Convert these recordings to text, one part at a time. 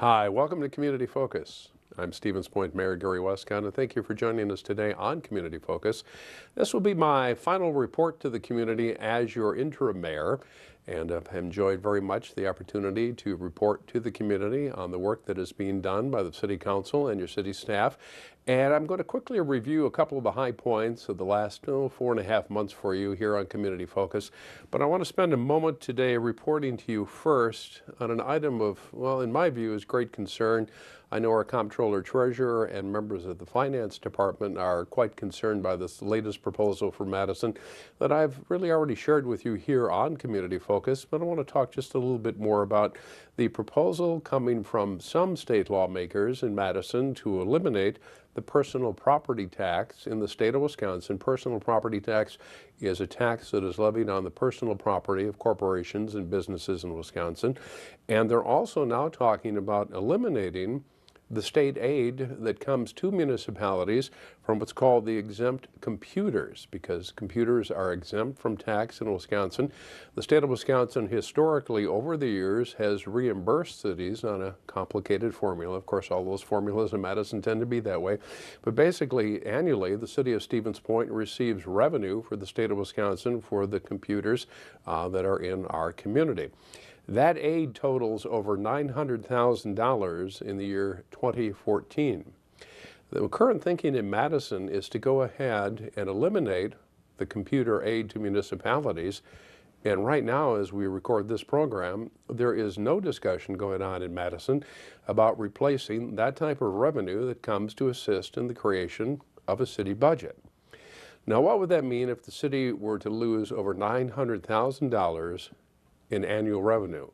Hi, welcome to Community Focus. I'm Stevens Point Mayor Gary Wescott, and thank you for joining us today on Community Focus. This will be my final report to the community as your interim mayor, and I've enjoyed very much the opportunity to report to the community on the work that is being done by the City Council and your city staff. And I'm going to quickly review a couple of the high points of the last 4.5 months for you here on Community Focus. But I want to spend a moment today reporting to you first on an item of, well, in my view, is great concern. I know our comptroller treasurer and members of the finance department are quite concerned by this latest proposal for Madison that I've really already shared with you here on Community Focus, but I want to talk just a little bit more about the proposal coming from some state lawmakers in Madison to eliminate the personal property tax in the state of Wisconsin. Personal property tax is a tax that is levied on the personal property of corporations and businesses in Wisconsin. And they're also now talking about eliminating the state aid that comes to municipalities from what's called the exempt computers, because computers are exempt from tax in Wisconsin. The state of Wisconsin historically over the years has reimbursed cities on a complicated formula. Of course, all those formulas in Madison tend to be that way. But basically, annually, the city of Stevens Point receives revenue for the state of Wisconsin for the computers that are in our community. That aid totals over $900,000 in the year 2014. The current thinking in Madison is to go ahead and eliminate the computer aid to municipalities. And right now, as we record this program, there is no discussion going on in Madison about replacing that type of revenue that comes to assist in the creation of a city budget. Now, what would that mean if the city were to lose over $900,000 in annual revenue?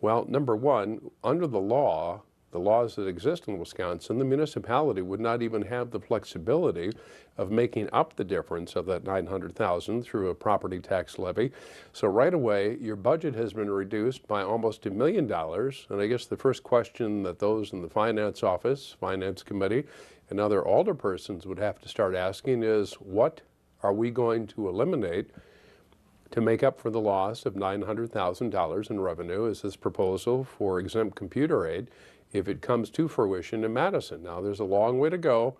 Well, number one, under the laws that exist in Wisconsin, the municipality would not even have the flexibility of making up the difference of that $900,000 through a property tax levy. So right away, your budget has been reduced by almost $1 million. And I guess the first question that those in the finance office, finance committee, and other alderpersons would have to start asking is, what are we going to eliminate to make up for the loss of $900,000 in revenue? Is this proposal for exempt computer aid if it comes to fruition in Madison? Now, there's a long way to go,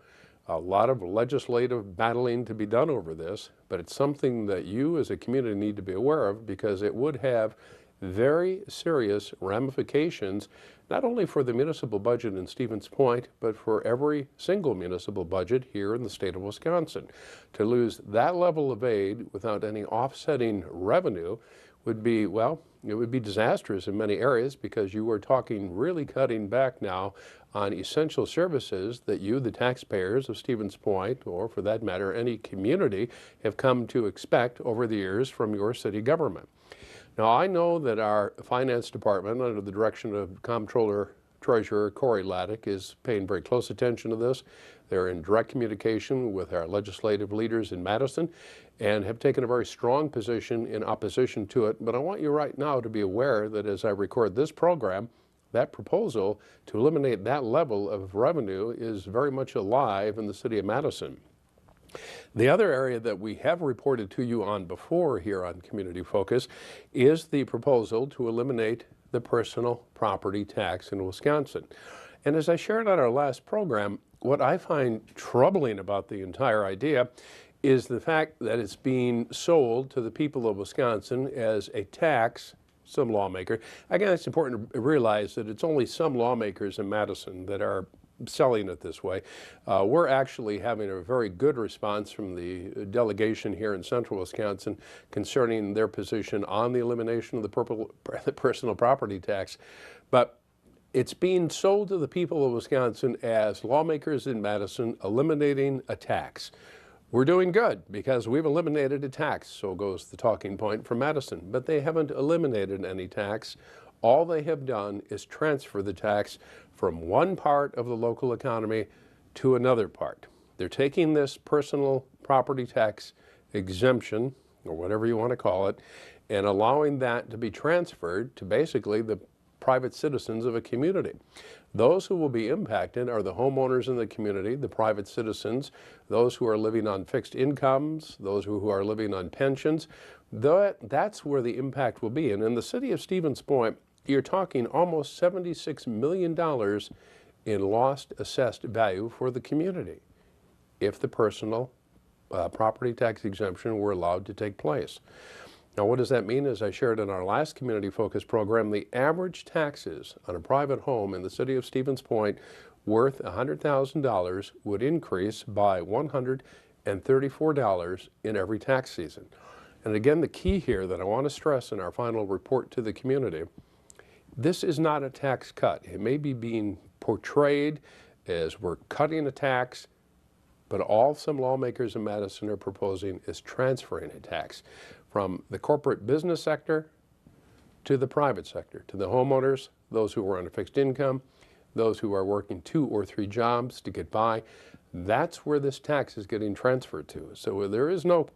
a lot of legislative battling to be done over this, but it's something that you as a community need to be aware of, because it would have very serious ramifications, not only for the municipal budget in Stevens Point, but for every single municipal budget here in the state of Wisconsin. To lose that level of aid without any offsetting revenue would be, well, it would be disastrous in many areas, because you are talking really cutting back now on essential services that you, the taxpayers of Stevens Point, or for that matter, any community, have come to expect over the years from your city government. Now, I know that our finance department, under the direction of Comptroller Treasurer Corey Laddick, is paying very close attention to this. They're in direct communication with our legislative leaders in Madison and have taken a very strong position in opposition to it. But I want you right now to be aware that as I record this program, that proposal to eliminate that level of revenue is very much alive in the city of Madison. The other area that we have reported to you on before here on Community Focus is the proposal to eliminate the personal property tax in Wisconsin. And as I shared on our last program, what I find troubling about the entire idea is the fact that it's being sold to the people of Wisconsin as a tax. Some lawmaker. Again, it's important to realize that it's only some lawmakers in Madison that are selling it this way. We're actually having a very good response from the delegation here in central Wisconsin concerning their position on the elimination of the personal property tax. But it's being sold to the people of Wisconsin as lawmakers in Madison eliminating a tax. We're doing good because we've eliminated a tax, so goes the talking point from Madison. But they haven't eliminated any tax. All they have done is transfer the tax from one part of the local economy to another part. They're taking this personal property tax exemption, or whatever you want to call it, and allowing that to be transferred to basically the private citizens of a community. Those who will be impacted are the homeowners in the community, the private citizens, those who are living on fixed incomes, those who are living on pensions. That's where the impact will be. And in the city of Stevens Point, you're talking almost $76 million in lost assessed value for the community if the personal property tax exemption were allowed to take place. Now, what does that mean? As I shared in our last Community Focus program, the average taxes on a private home in the city of Stevens Point worth $100,000 would increase by $134 in every tax season. And again, the key here that I want to stress in our final report to the community, this is not a tax cut. It may be being portrayed as we're cutting a tax, but all some lawmakers in Madison are proposing is transferring a tax from the corporate business sector to the private sector, to the homeowners, those who are on a fixed income, those who are working 2 or 3 jobs to get by. That's where this tax is getting transferred to. So there is no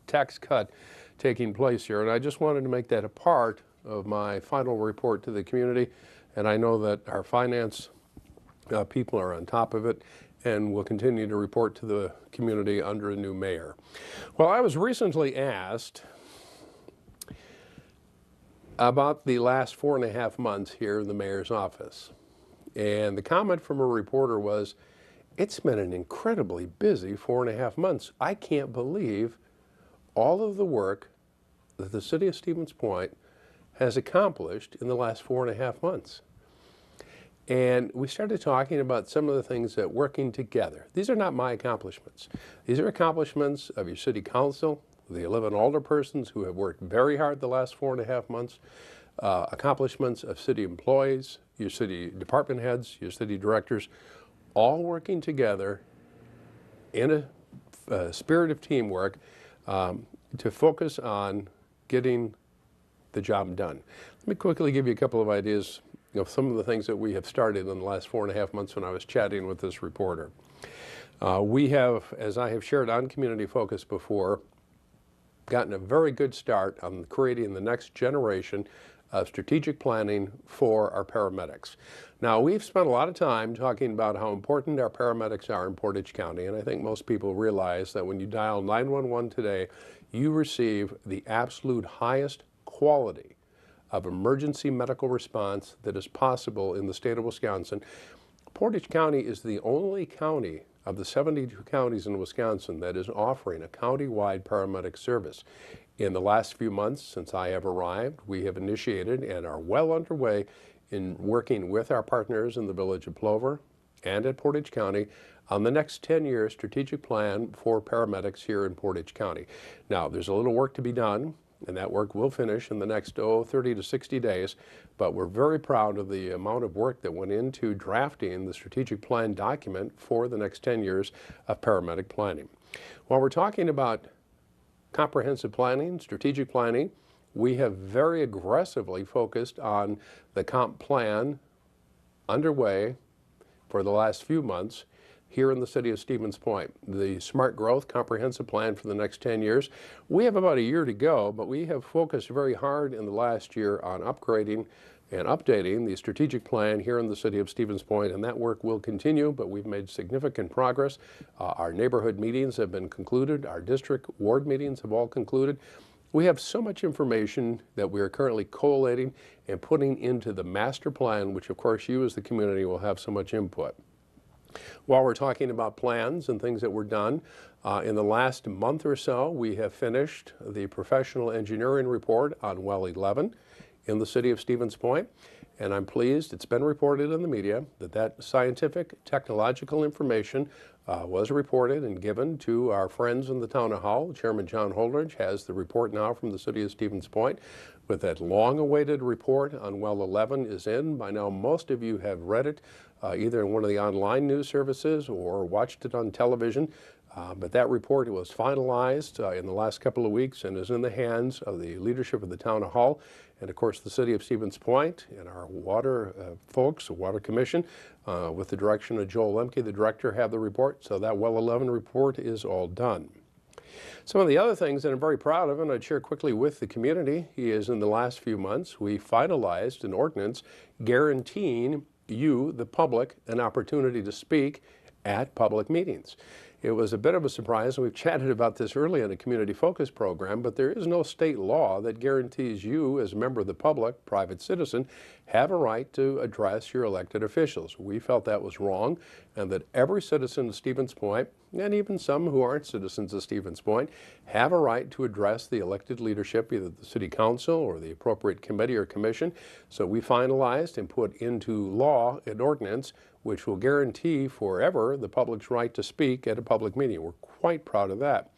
tax cut taking place here. And I just wanted to make that a part of my final report to the community. And I know that our finance people are on top of it and will continue to report to the community under a new mayor. Well, I was recently asked about the last 4.5 months here in the mayor's office. And the comment from a reporter was, it's been an incredibly busy 4.5 months. I can't believe all of the work that the city of Stevens Point has accomplished in the last 4.5 months. And we started talking about some of the things that working together. These are not my accomplishments. These are accomplishments of your city council, the 11 alderpersons who have worked very hard the last 4.5 months, accomplishments of city employees, your city department heads, your city directors, all working together in a spirit of teamwork to focus on getting the job done. Let me quickly give you a couple of ideas of some of the things that we have started in the last 4.5 months when I was chatting with this reporter. We have, as I have shared on Community Focus before, gotten a very good start on creating the next generation of strategic planning for our paramedics. Now, we've spent a lot of time talking about how important our paramedics are in Portage County, and I think most people realize that when you dial 911 today, you receive the absolute highest quality of emergency medical response that is possible in the state of Wisconsin. Portage County is the only county of the 72 counties in Wisconsin that is offering a county-wide paramedic service. In the last few months since I have arrived, we have initiated and are well underway in working with our partners in the village of Plover and at Portage County on the next 10-year strategic plan for paramedics here in Portage County. Now, there's a little work to be done, and that work will finish in the next 30 to 60 days, but we're very proud of the amount of work that went into drafting the strategic plan document for the next 10 years of paramedic planning. While we're talking about comprehensive planning, strategic planning, we have very aggressively focused on the comp plan underway for the last few months here in the city of Stevens Point. The Smart Growth Comprehensive Plan for the next 10 years. We have about a year to go, but we have focused very hard in the last year on upgrading and updating the strategic plan here in the city of Stevens Point, and that work will continue, but we've made significant progress. Our neighborhood meetings have been concluded. Our district ward meetings have all concluded. We have so much information that we are currently collating and putting into the master plan, which of course you as the community will have so much input. While we're talking about plans and things that were done, in the last month or so, we have finished the professional engineering report on Well 11 in the city of Stevens Point. And I'm pleased, it's been reported in the media, that scientific, technological information was reported and given to our friends in the town hall. Chairman John Holdridge has the report now from the city of Stevens Point. With that long-awaited report on Well 11 is in. By now, most of you have read it, either in one of the online news services or watched it on television. But that report was finalized in the last couple of weeks and is in the hands of the leadership of the town hall and, of course, the city of Stevens Point and our water folks, the Water Commission, with the direction of Joel Lemke, the director, have the report. So that Well 11 report is all done. Some of the other things that I'm very proud of, and I'd share quickly with the community, is in the last few months, we finalized an ordinance guaranteeing you, the public, an opportunity to speak at public meetings. It was a bit of a surprise, and we've chatted about this early in the Community Focus program, but there is no state law that guarantees you, as a member of the public, private citizen, have a right to address your elected officials. We felt that was wrong, and that every citizen of Stevens Point, and even some who aren't citizens of Stevens Point, have a right to address the elected leadership, either the City Council or the appropriate committee or commission. So we finalized and put into law an ordinance which will guarantee forever the public's right to speak at a public meeting. We're quite proud of that.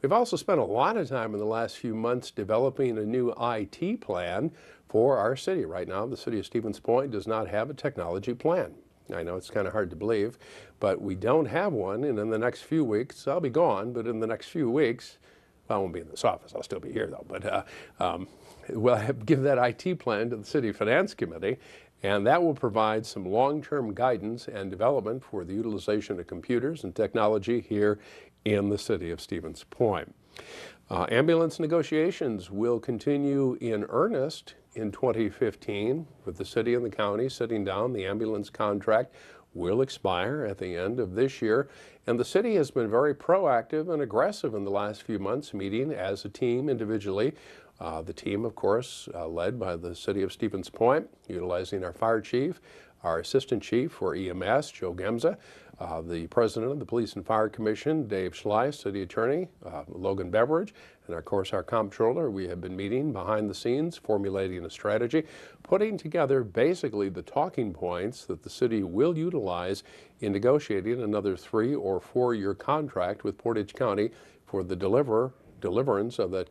We've also spent a lot of time in the last few months developing a new IT plan for our city. Right now, the city of Stevens Point does not have a technology plan. I know it's kind of hard to believe, but we don't have one, and in the next few weeks, I'll be gone, but in the next few weeks, well, I won't be in this office, I'll still be here though, but we'll give that IT plan to the City Finance Committee, and that will provide some long-term guidance and development for the utilization of computers and technology here in the city of Stevens Point. Ambulance negotiations will continue in earnest in 2015 with the city and the county sitting down. The ambulance contract will expire at the end of this year, and the city has been very proactive and aggressive in the last few months, meeting as a team individually. The team, of course, led by the city of Stevens Point, utilizing our fire chief, our assistant chief for EMS, Joe Gemza, the president of the Police and Fire Commission, Dave Schleiss, city attorney, Logan Beveridge, and of course our comptroller. We have been meeting behind the scenes, formulating a strategy, putting together basically the talking points that the city will utilize in negotiating another 3- or 4-year contract with Portage County for the deliverance of that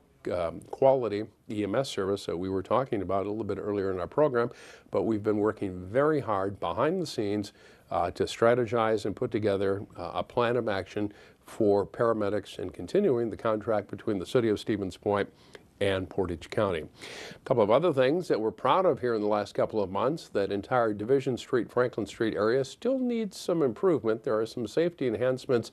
quality EMS service that we were talking about a little bit earlier in our program. But we've been working very hard behind the scenes to strategize and put together a plan of action for paramedics and continuing the contract between the city of Stevens Point and Portage County. A couple of other things that we're proud of here in the last couple of months: that entire Division Street, Franklin Street area still needs some improvement. There are some safety enhancements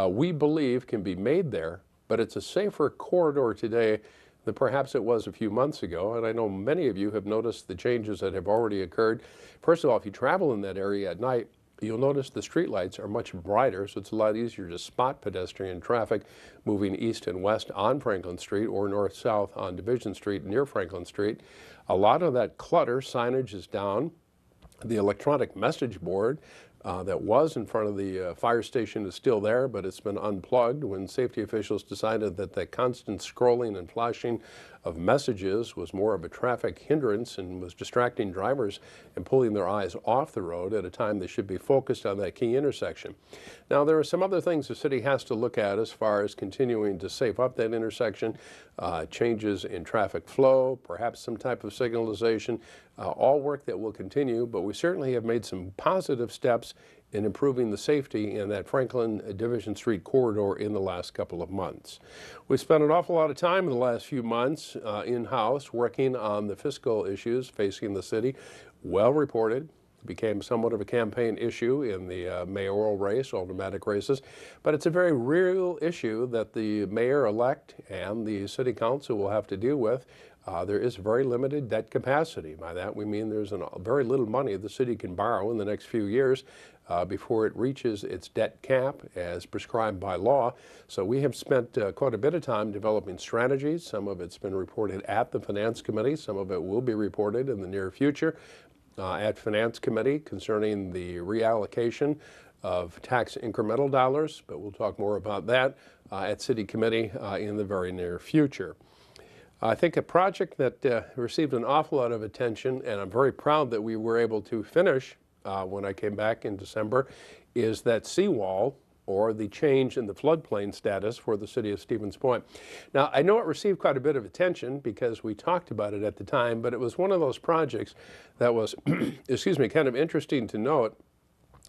we believe can be made there, but it's a safer corridor today than perhaps it was a few months ago. And I know many of you have noticed the changes that have already occurred. First of all, if you travel in that area at night, you'll notice the streetlights are much brighter, so it's a lot easier to spot pedestrian traffic moving east and west on Franklin Street or north-south on Division Street near Franklin Street. A lot of that clutter signage is down. The electronic message board that was in front of the fire station is still there, but it's been unplugged when safety officials decided that the constant scrolling and flashing of messages was more of a traffic hindrance and was distracting drivers and pulling their eyes off the road at a time they should be focused on that key intersection. Now, there are some other things the city has to look at as far as continuing to safe up that intersection, changes in traffic flow, perhaps some type of signalization, all work that will continue, but we certainly have made some positive steps in improving the safety in that Franklin Division Street corridor in the last couple of months. We spent an awful lot of time in the last few months in-house working on the fiscal issues facing the city. Well reported. Became somewhat of a campaign issue in the mayoral race, automatic races, but it's a very real issue that the mayor-elect and the city council will have to deal with. There is very limited debt capacity. By that we mean there's very little money the city can borrow in the next few years before it reaches its debt cap as prescribed by law. So we have spent quite a bit of time developing strategies. Some of it's been reported at the Finance Committee. Some of it will be reported in the near future at Finance Committee concerning the reallocation of tax incremental dollars, but we'll talk more about that at City Committee in the very near future. I think a project that received an awful lot of attention, and I'm very proud that we were able to finish when I came back in December, is that seawall, or the change in the floodplain status for the city of Stevens Point. Now, I know it received quite a bit of attention because we talked about it at the time, but it was one of those projects that was, excuse me, kind of interesting to note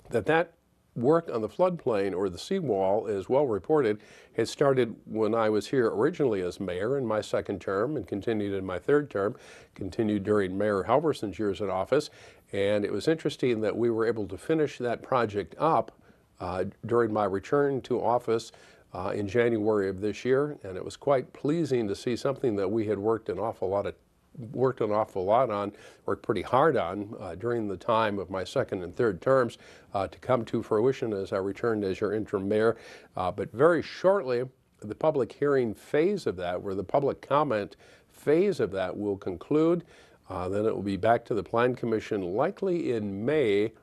that work on the floodplain, or the seawall, is well reported. It started when I was here originally as mayor in my second term and continued in my third term, continued during Mayor Halverson's years in office. And it was interesting that we were able to finish that project up during my return to office in January of this year. And it was quite pleasing to see something that we had worked an awful lot of worked an awful lot on, worked pretty hard on during the time of my second and third terms to come to fruition as I returned as your interim mayor. But very shortly, the public hearing phase of that, where the public comment phase of that will conclude. Then it will be back to the Plan Commission likely in May,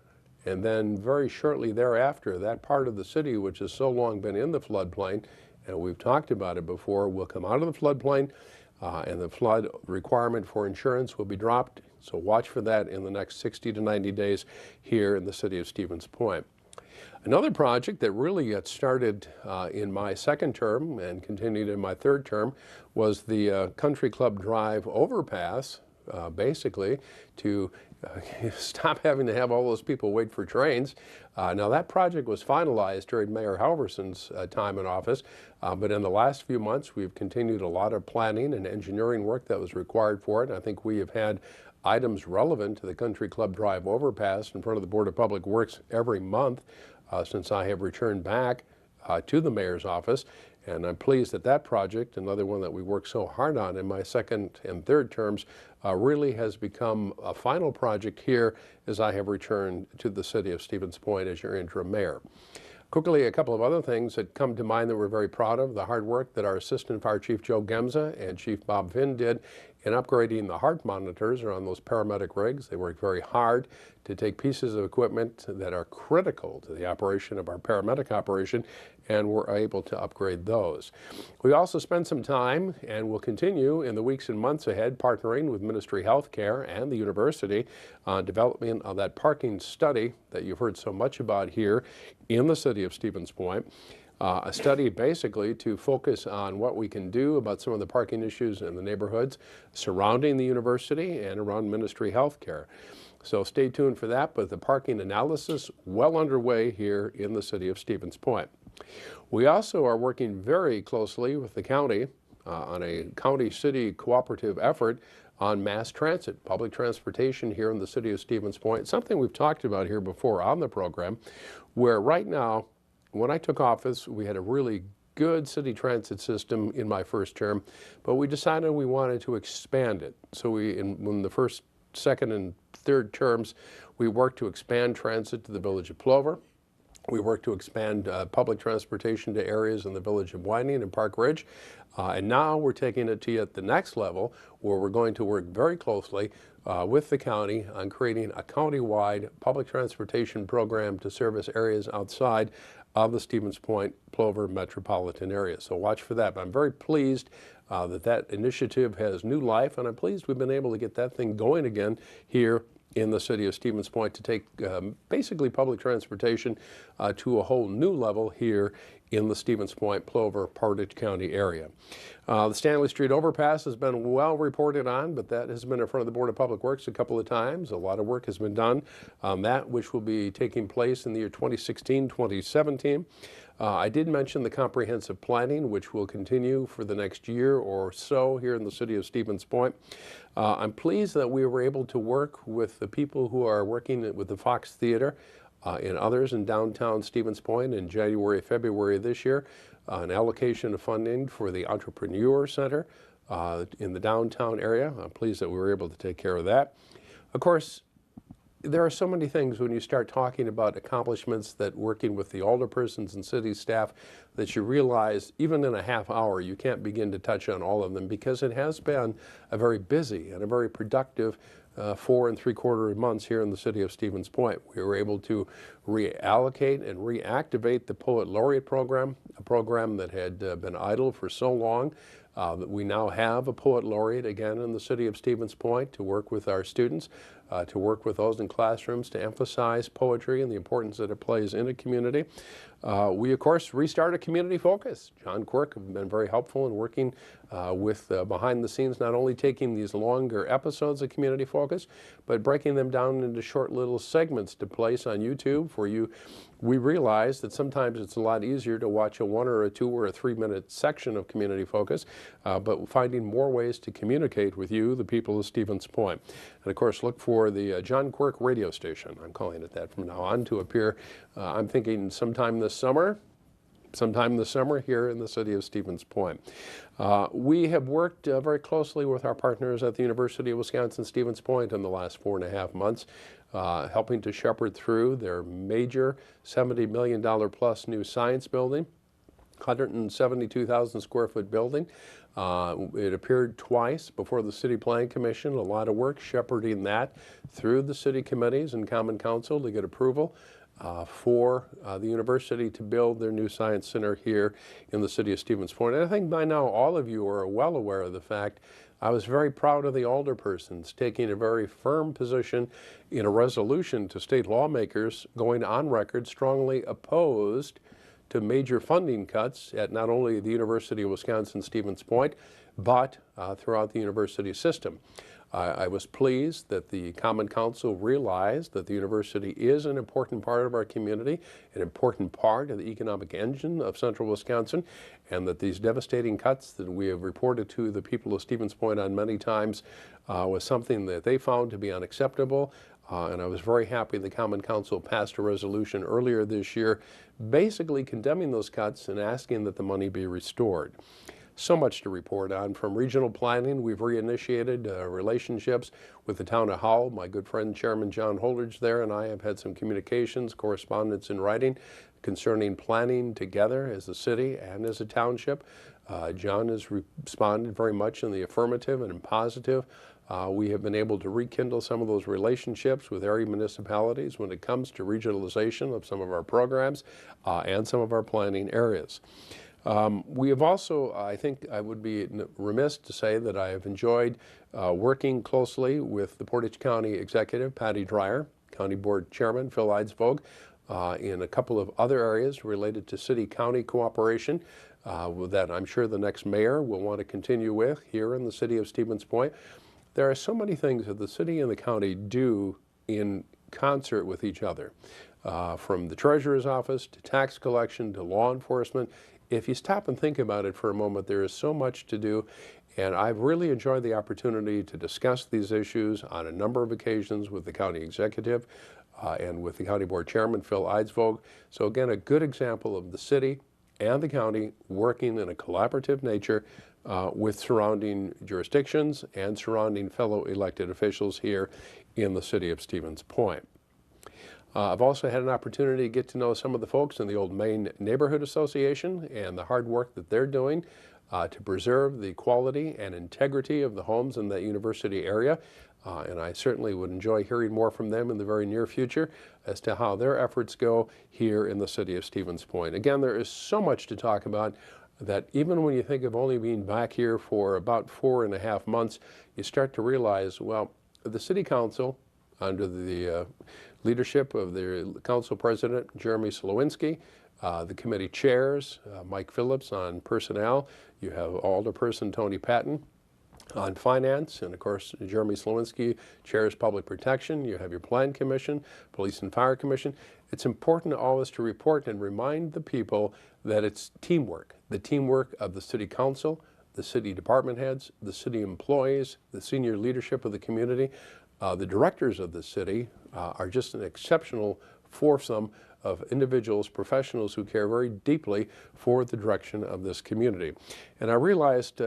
and then very shortly thereafter, that part of the city which has so long been in the floodplain, and we've talked about it before, will come out of the floodplain, and the flood requirement for insurance will be dropped. So watch for that in the next 60 to 90 days here in the city of Stevens Point. Another project that really got started in my second term and continued in my third term was the Country Club Drive overpass, basically to stop having to have all those people wait for trains. Now that project was finalized during Mayor Halverson's time in office, but in the last few months we've continued a lot of planning and engineering work that was required for it. I think we have had items relevant to the Country Club Drive overpass in front of the Board of Public Works every month since I have returned back to the mayor's office. And I'm pleased that that project, another one that we worked so hard on in my second and third terms, really has become a final project here as I have returned to the city of Stevens Point as your interim mayor. Quickly, a couple of other things that come to mind that we're very proud of: the hard work that our Assistant Fire Chief Joe Gemza and Chief Bob Finn did in upgrading the heart monitors around those paramedic rigs. They worked very hard to take pieces of equipment that are critical to the operation of our paramedic operation, and were able to upgrade those. We also spent some time, and will continue in the weeks and months ahead, partnering with Ministry Healthcare and the university on development of that parking study that you've heard so much about here in the city of Stevens Point. A study basically to focus on what we can do about some of the parking issues in the neighborhoods surrounding the university and around Ministry Healthcare. So stay tuned for that, but the parking analysis well underway here in the city of Stevens Point. We also are working very closely with the county on a county-city cooperative effort on mass transit, public transportation here in the city of Stevens Point, something we've talked about here before on the program, where right now, when I took office, we had a really good city transit system in my first term, but we decided we wanted to expand it. So in the first, second, and third terms, we worked to expand transit to the village of Plover. We worked to expand public transportation to areas in the village of Whiting and Park Ridge. And now we're taking it to yet the next level, where we're going to work very closely with the county on creating a county-wide public transportation program to service areas outside of the Stevens Point, Plover metropolitan area. So watch for that. But I'm very pleased that initiative has new life, and I'm pleased we've been able to get that thing going again here in the city of Stevens Point to take basically public transportation to a whole new level here in the Stevens Point, Plover, Portage County area. The Stanley Street overpass has been well reported on, but that has been in front of the Board of Public Works a couple of times. A lot of work has been done on that, which will be taking place in the year 2016, 2017. I did mention the comprehensive planning, which will continue for the next year or so here in the city of Stevens Point. I'm pleased that we were able to work with the people who are working with the Fox Theater and others in downtown Stevens Point in January, February this year, an allocation of funding for the Entrepreneur Center in the downtown area. I'm pleased that we were able to take care of that. Of course, there are so many things when you start talking about accomplishments that working with the alderpersons and city staff that you realize even in a half hour you can't begin to touch on all of them, because it has been a very busy and a very productive 4 3/4 months here in the city of Stevens Point. We were able to reallocate and reactivate the Poet Laureate program, a program that had been idle for so long. That we now have a Poet Laureate again in the city of Stevens Point to work with our students, to work with those in classrooms to emphasize poetry and the importance that it plays in a community. We, of course, restarted Community Focus. John Quirk has been very helpful in working with behind the scenes, not only taking these longer episodes of Community Focus, but breaking them down into short little segments to place on YouTube for you. We realize that sometimes it's a lot easier to watch a 1 or a 2 or a 3-minute section of Community Focus, but finding more ways to communicate with you, the people of Stevens Point. And of course, look for the John Quirk radio station, I'm calling it that from now on, to appear, I'm thinking sometime this summer, sometime this summer here in the city of Stevens Point. We have worked very closely with our partners at the University of Wisconsin-Stevens Point in the last 4.5 months, helping to shepherd through their major $70 million plus new science building, 172,000 square foot building. It appeared twice before the City Planning Commission, a lot of work shepherding that through the city committees and Common Council to get approval for the university to build their new science center here in the city of Stevens Point. And I think by now all of you are well aware of the fact I was very proud of the alderpersons taking a very firm position in a resolution to state lawmakers going on record strongly opposed to major funding cuts at not only the University of Wisconsin-Stevens Point, but throughout the university system. I was pleased that the Common Council realized that the university is an important part of our community, an important part of the economic engine of central Wisconsin, and that these devastating cuts that we have reported to the people of Stevens Point on many times was something that they found to be unacceptable. And I was very happy the Common Council passed a resolution earlier this year basically condemning those cuts and asking that the money be restored. So much to report on. From regional planning, we've reinitiated relationships with the town of Howell. My good friend Chairman John Holdridge there and I have had some communications, correspondence in writing concerning planning together as a city and as a township. John has responded very much in the affirmative and in positive. We have been able to rekindle some of those relationships with area municipalities when it comes to regionalization of some of our programs and some of our planning areas. We have also, I think I would be remiss to say that I have enjoyed working closely with the Portage County Executive, Patty Dreyer, County Board Chairman Phil Eidsvog, in a couple of other areas related to city-county cooperation that I'm sure the next mayor will want to continue with here in the city of Stevens Point. There are so many things that the city and the county do in concert with each other, from the treasurer's office to tax collection to law enforcement. If you stop and think about it for a moment, there is so much to do, and I've really enjoyed the opportunity to discuss these issues on a number of occasions with the county executive and with the county board chairman, Phil Eidsvog. So again, a good example of the city and the county working in a collaborative nature with surrounding jurisdictions and surrounding fellow elected officials here in the city of Stevens Point. I've also had an opportunity to get to know some of the folks in the old Maine Neighborhood Association and the hard work that they're doing to preserve the quality and integrity of the homes in that university area. And I certainly would enjoy hearing more from them in the very near future as to how their efforts go here in the city of Stevens Point. Again, there is so much to talk about that even when you think of only being back here for about 4.5 months, you start to realize, well, the city council, under the leadership of the council president, Jeremy Slowinski, the committee chairs, Mike Phillips on personnel, you have alderperson Tony Patton on finance, and of course Jeremy Slowinski chairs public protection. You have your plan commission, police and fire commission. It's important always to report and remind the people that it's teamwork, the teamwork of the city council, the city department heads, the city employees, the senior leadership of the community. The directors of the city are just an exceptional foursome of individuals, professionals who care very deeply for the direction of this community. And I realized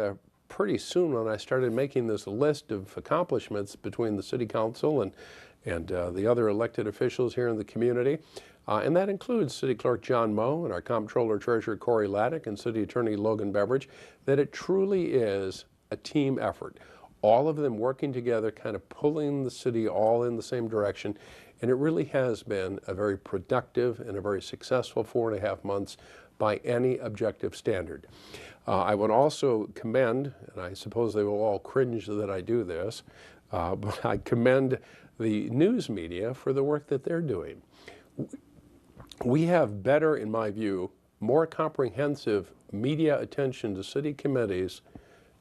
pretty soon when I started making this list of accomplishments between the city council and the other elected officials here in the community, and that includes City Clerk John Moe and our Comptroller Treasurer Corey Laddick and City Attorney Logan Beveridge, that it truly is a team effort. All of them working together, kind of pulling the city all in the same direction. And it really has been a very productive and a very successful 4.5 months by any objective standard. I would also commend, and I suppose they will all cringe that I do this, but I commend the news media for the work that they're doing. We have better, in my view, more comprehensive media attention to city committees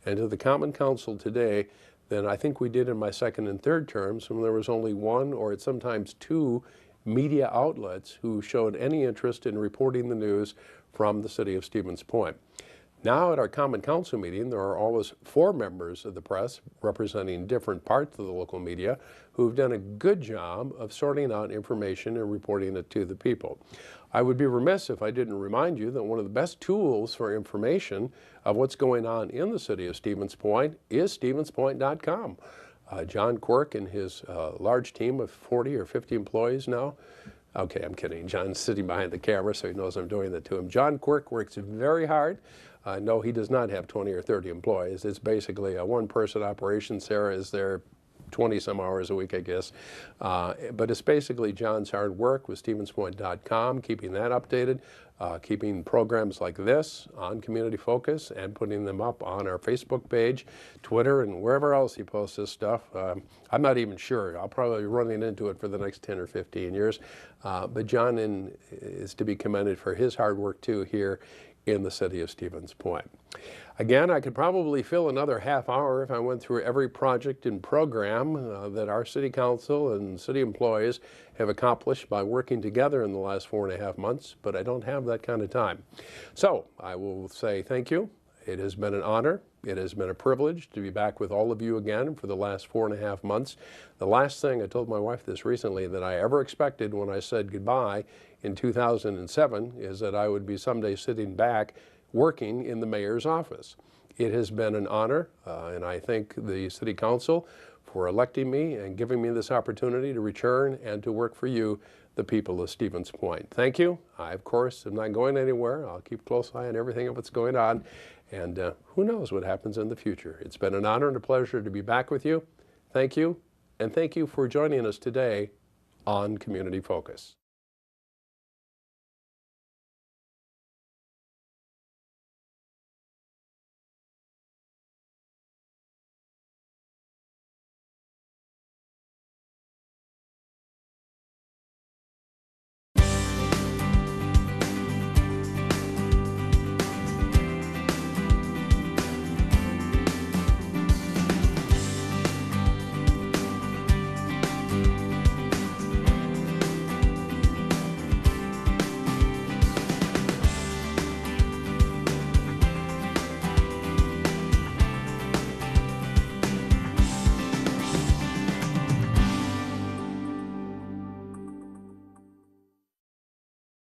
and to the Common Council today than I think we did in my second and third terms, when there was only one or sometimes two media outlets who showed any interest in reporting the news from the city of Stevens Point. Now at our Common Council meeting, there are always 4 members of the press representing different parts of the local media who've done a good job of sorting out information and reporting it to the people. I would be remiss if I didn't remind you that one of the best tools for information of what's going on in the city of Stevens Point is StevensPoint.com. John Quirk and his large team of 40 or 50 employees now. Okay, I'm kidding. John's sitting behind the camera, so he knows I'm doing that to him. John Quirk works very hard. No, he does not have 20 or 30 employees. It's basically a one-person operation. Sarah is there 20-some hours a week, I guess. But it's basically John's hard work with StevensPoint.com, keeping that updated, keeping programs like this on Community Focus and putting them up on our Facebook page, Twitter, and wherever else he posts this stuff. I'm not even sure. I'll probably be running into it for the next 10 or 15 years. But John is to be commended for his hard work, too, here in the city of Stevens Point. Again, I could probably fill another half hour if I went through every project and program that our city council and city employees have accomplished by working together in the last 4.5 months, but I don't have that kind of time. So I will say thank you. It has been an honor. It has been a privilege to be back with all of you again for the last 4.5 months. The last thing, I told my wife this recently, that I ever expected when I said goodbye in 2007 is that I would be someday sitting back working in the mayor's office. It has been an honor, and I thank the City Council for electing me and giving me this opportunity to return and to work for you, the people of Stevens Point. Thank you. I, of course, am not going anywhere. I'll keep a close eye on everything that's going on, and who knows what happens in the future. It's been an honor and a pleasure to be back with you. Thank you, and thank you for joining us today on Community Focus.